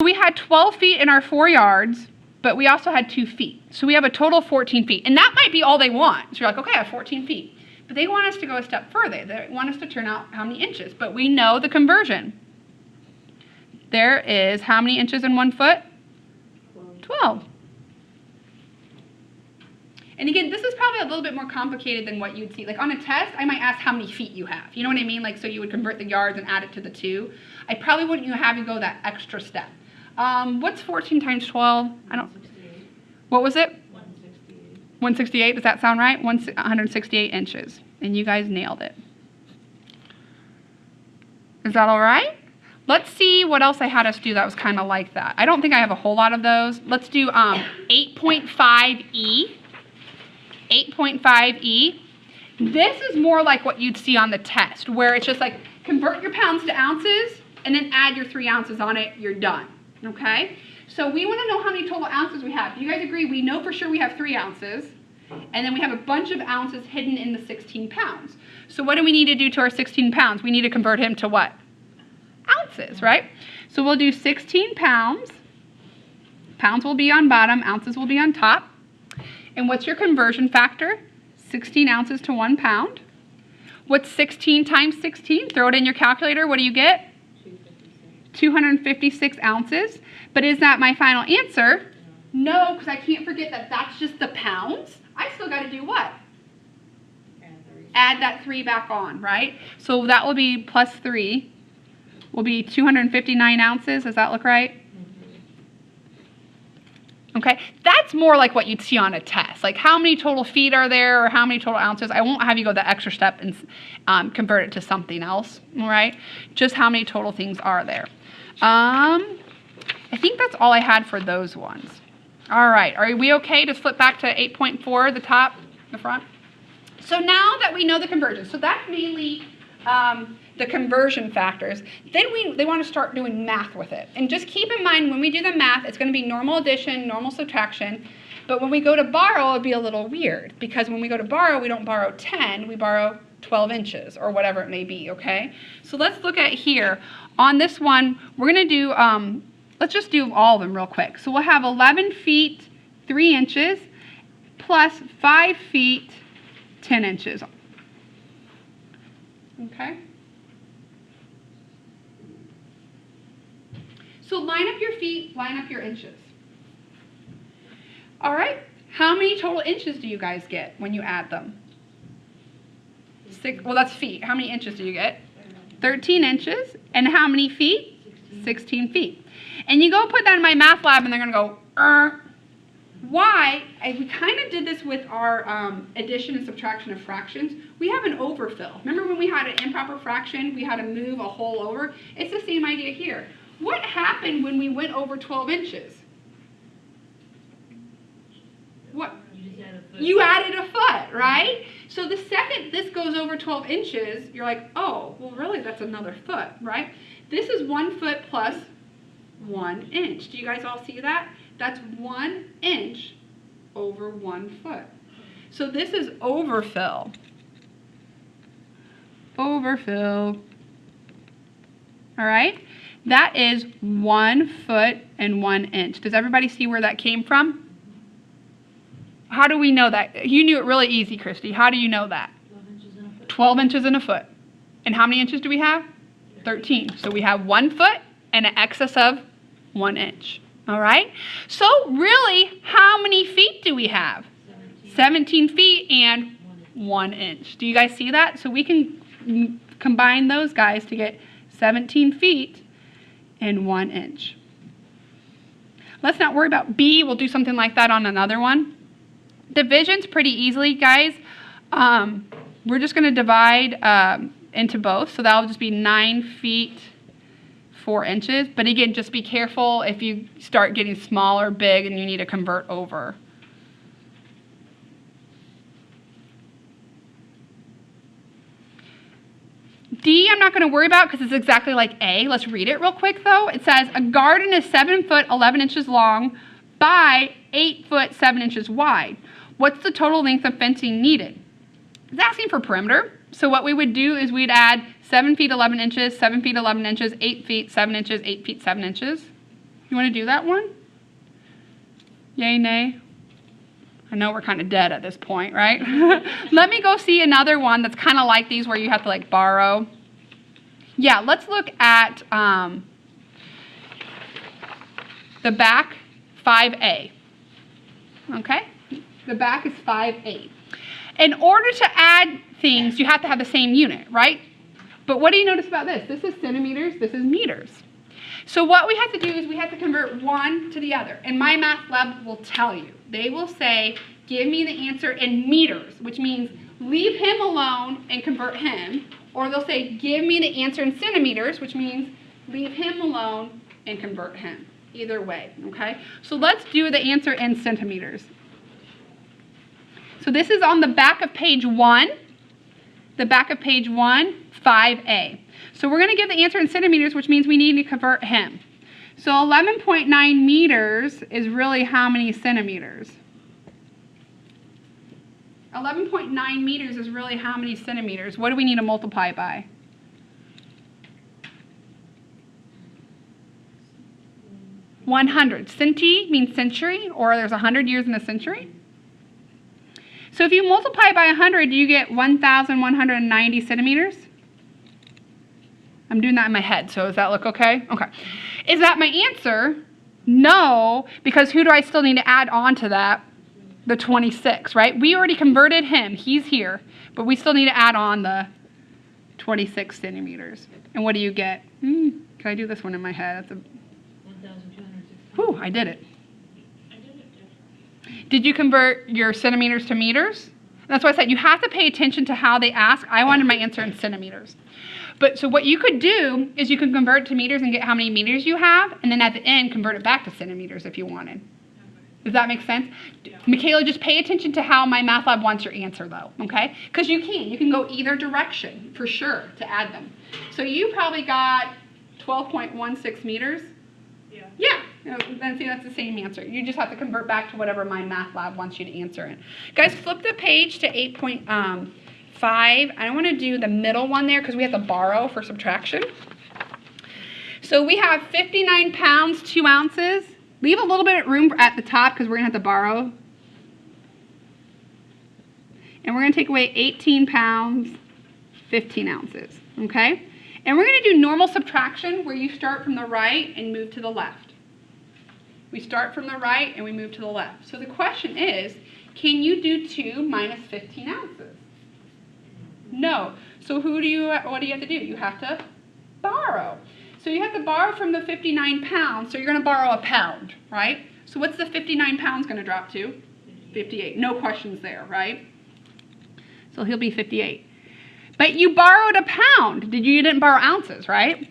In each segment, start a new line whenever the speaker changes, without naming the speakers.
we had 12 feet in our 4 yards, but we also had 2 feet. So we have a total of 14 feet. And that might be all they want. So you're like, okay, I have 14 feet. But they want us to go a step further. They want us to turn out how many inches. But we know the conversion. There is how many inches in 1 foot? 12. And again, this is probably a little bit more complicated than what you'd see. Like on a test, I might ask how many feet you have. You know what I mean? Like, so you would convert the yards and add it to the 2. I probably wouldn't have you go that extra step. What's 14 times 12? I don't.
168.
What was it?
168.
168. Does that sound right? 168 inches. And you guys nailed it. Is that all right? Let's see what else I had us do that was kind of like that. I don't think I have a whole lot of those. Let's do 8.5E. 8.5E. This is more like what you'd see on the test, where it's just like convert your pounds to ounces and then add your 3 ounces on it. You're done. Okay? So we want to know how many total ounces we have. Do you guys agree? We know for sure we have 3 ounces. And then we have a bunch of ounces hidden in the 16 pounds. So what do we need to do to our 16 pounds? We need to convert him to what? Ounces, right? So we'll do 16 pounds. Pounds will be on bottom, ounces will be on top. And what's your conversion factor? 16 ounces to 1 pound. What's 16 times 16? Throw it in your calculator. What do you get? 256 ounces. But is that my final answer? No, because I can't forget that that's just the pounds. I still got to do what? Add that 3 back on, right? So that will be plus 3. Will be 259 ounces. Does that look right? Okay, that's more like what you'd see on a test. Like how many total feet are there or how many total ounces. I won't have you go the extra step and convert it to something else, all right? Just how many total things are there. I think that's all I had for those ones. All right, are we okay to flip back to 8.4, the top, the front? So now that we know the conversion, so that's mainly the conversion factors, then they want to start doing math with it. And just keep in mind when we do the math, it's going to be normal addition, normal subtraction. But when we go to borrow, it'll be a little weird. Because when we go to borrow, we don't borrow 10, we borrow 12 inches or whatever it may be, okay? So let's look at here. On this one, we're going to do, let's just do all of them real quick. So we'll have 11 feet, 3 inches, plus 5 feet, 10 inches. Okay? So line up your feet, line up your inches. All right, how many total inches do you guys get when you add them? 6, well, that's feet. How many inches do you get? 13 inches. And how many feet? 16 feet. And you go put that in my math lab and they're going to go, Why? We kind of did this with our addition and subtraction of fractions. We have an overfill. Remember when we had an improper fraction, we had to move a whole over? It's the same idea here. What happened when we went over 12 inches? What? You added a foot, right? So the second this goes over 12 inches, you're like, oh, well, really, that's another foot, right? This is 1 foot plus 1 inch. Do you guys all see that? That's 1 inch over 1 foot. So this is overfill. Overfill. All right? That is 1 foot and 1 inch. Does everybody see where that came from? How do we know that? You knew it really easy, Christy. How do you know that?
12 inches in a foot.
12 inches in a foot. And how many inches do we have? 13. So we have 1 foot and an excess of 1 inch. All right? So really, how many feet do we have? 17 feet and 1 inch. Do you guys see that? So we can combine those guys to get 17 feet and 1 inch. Let's not worry about B. We'll do something like that on another one. Division's pretty easily, guys. We're just going to divide into both. So that'll just be 9 feet, 4 inches. But again, just be careful if you start getting small or big and you need to convert over. D, I'm not going to worry about because it's exactly like A. Let's read it real quick, though. It says, a garden is 7 foot, 11 inches long by 8 foot, 7 inches wide. What's the total length of fencing needed? It's asking for perimeter. So what we would do is we'd add 7 feet, 11 inches, 7 feet, 11 inches, 8 feet, 7 inches, 8 feet, 7 inches. You want to do that one? Yay, nay? I know we're kind of dead at this point, right? Let me go see another one that's kind of like these where you have to like borrow. Yeah, let's look at the back 5A. Okay? The back is 5A. In order to add things, you have to have the same unit, right? But what do you notice about this? This is centimeters, this is meters. So what we have to do is we have to convert one to the other. And My Math Lab will tell you. They will say, give me the answer in meters, which means leave him alone and convert him. Or they'll say, give me the answer in centimeters, which means leave him alone and convert him. Either way, okay? So let's do the answer in centimeters. So this is on the back of page 1. The back of page 1, 5A. So we're going to give the answer in centimeters, which means we need to convert him. So 11.9 meters is really how many centimeters? 11.9 meters is really how many centimeters? What do we need to multiply by? $100. Centi means century, or there's 100 years in a century. So if you multiply by 100, you get 1,190 centimeters. I'm doing that in my head, so does that look okay? Okay. Is that my answer? No, because who do I still need to add on to that? The 26, right? We already converted him. He's here. But we still need to add on the 26 centimeters. And what do you get? Can I do this one in my head? That's a...
1,260.
Whew, I did it.
I did it different.
Did you convert your centimeters to meters? That's why I said you have to pay attention to how they ask. I wanted my answer in centimeters. But so what you could do is you can convert it to meters and get how many meters you have, and then at the end convert it back to centimeters if you wanted. Does that make sense?
Yeah.
Michaela, just pay attention to how My Math Lab wants your answer, though, okay? Because you can go either direction, for sure, to add them. So you probably got 12.16 meters.
Yeah.
Yeah, then see, that's the same answer. You just have to convert back to whatever My Math Lab wants you to answer it. Guys, flip the page to 8.5. I want to do the middle one there because we have to borrow for subtraction. So we have 59 pounds, 2 ounces. Leave a little bit of room at the top because we're going to have to borrow. And we're going to take away 18 pounds, 15 ounces, okay? And we're going to do normal subtraction where you start from the right and move to the left. We start from the right and we move to the left. So the question is, can you do 2 minus 15 ounces? No. So what do you have to do? You have to borrow. So you have to borrow from the 59 pounds, so you're going to borrow a pound, right? So what's the 59 pounds going to drop to? 58. No questions there, right? So he'll be 58. But you borrowed a pound. You didn't borrow ounces, right?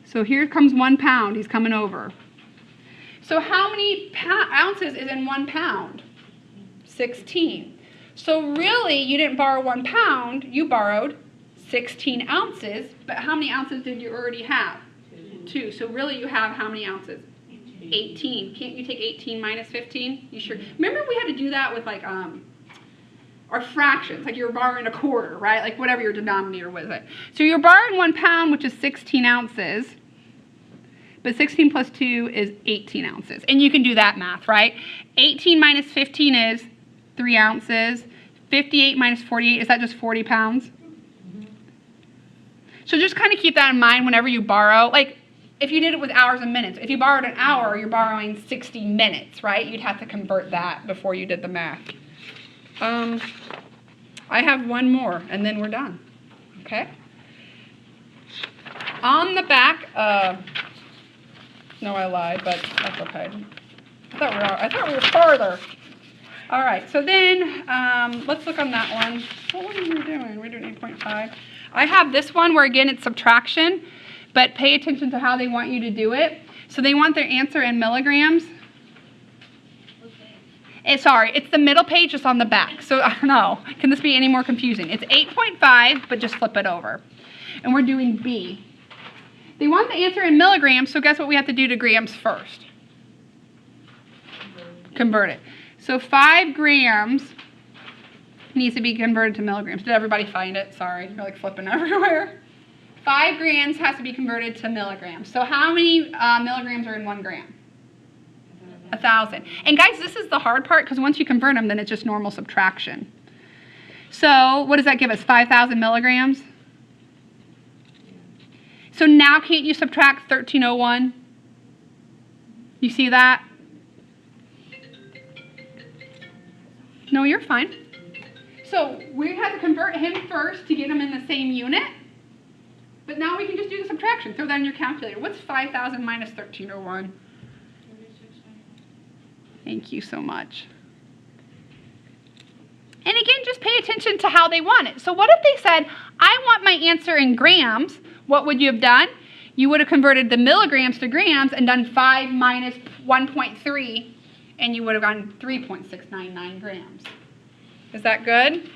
So here comes 1 pound. He's coming over. So how many ounces is in 1 pound? 16. So really, you didn't borrow 1 pound. You borrowed 16 ounces, but how many ounces did you already have? 2. So really you have how many ounces? 18. Can't you take 18 minus 15? You sure? Remember we had to do that with like our fractions, like you're borrowing a quarter, right? Like whatever your denominator was it. So you're borrowing 1 pound, which is 16 ounces, but 16 plus 2 is 18 ounces. And you can do that math, right? 18 minus 15 is 3 ounces. 58 minus 48, is that just 40 pounds? So just kind of keep that in mind whenever you borrow. Like, if you did it with hours and minutes. If you borrowed an hour, you're borrowing 60 minutes, right? You'd have to convert that before you did the math. I have one more, and then we're done. Okay? On the back, no, I lied, but that's okay. I thought we were farther. All right, so then let's look on that one. What are we doing? We're doing 8.5. I have this one where, again, it's subtraction, but pay attention to how they want you to do it. So they want their answer in milligrams. Sorry, it's the middle page just on the back. So I don't know. Can this be any more confusing? It's 8.5, but just flip it over. And we're doing B. They want the answer in milligrams, so guess what we have to do to grams first? Convert it. So 5 grams needs to be converted to milligrams. Did everybody find it? Sorry, you're like flipping everywhere. 5 grams has to be converted to milligrams. So how many milligrams are in 1 gram? 1,000. And guys, this is the hard part because once you convert them, then it's just normal subtraction. So what does that give us? 5,000 milligrams? So now can't you subtract 1301? You see that? No, you're fine. So we have to convert him first to get him in the same unit. But now we can just do the subtraction. Throw that in your calculator. What's 5,000 minus 1301?
36.91.
Thank you so much. And again, just pay attention to how they want it. So what if they said, I want my answer in grams? What would you have done? You would have converted the milligrams to grams and done 5 minus 1.3, and you would have gotten 3.699 grams. Is that good?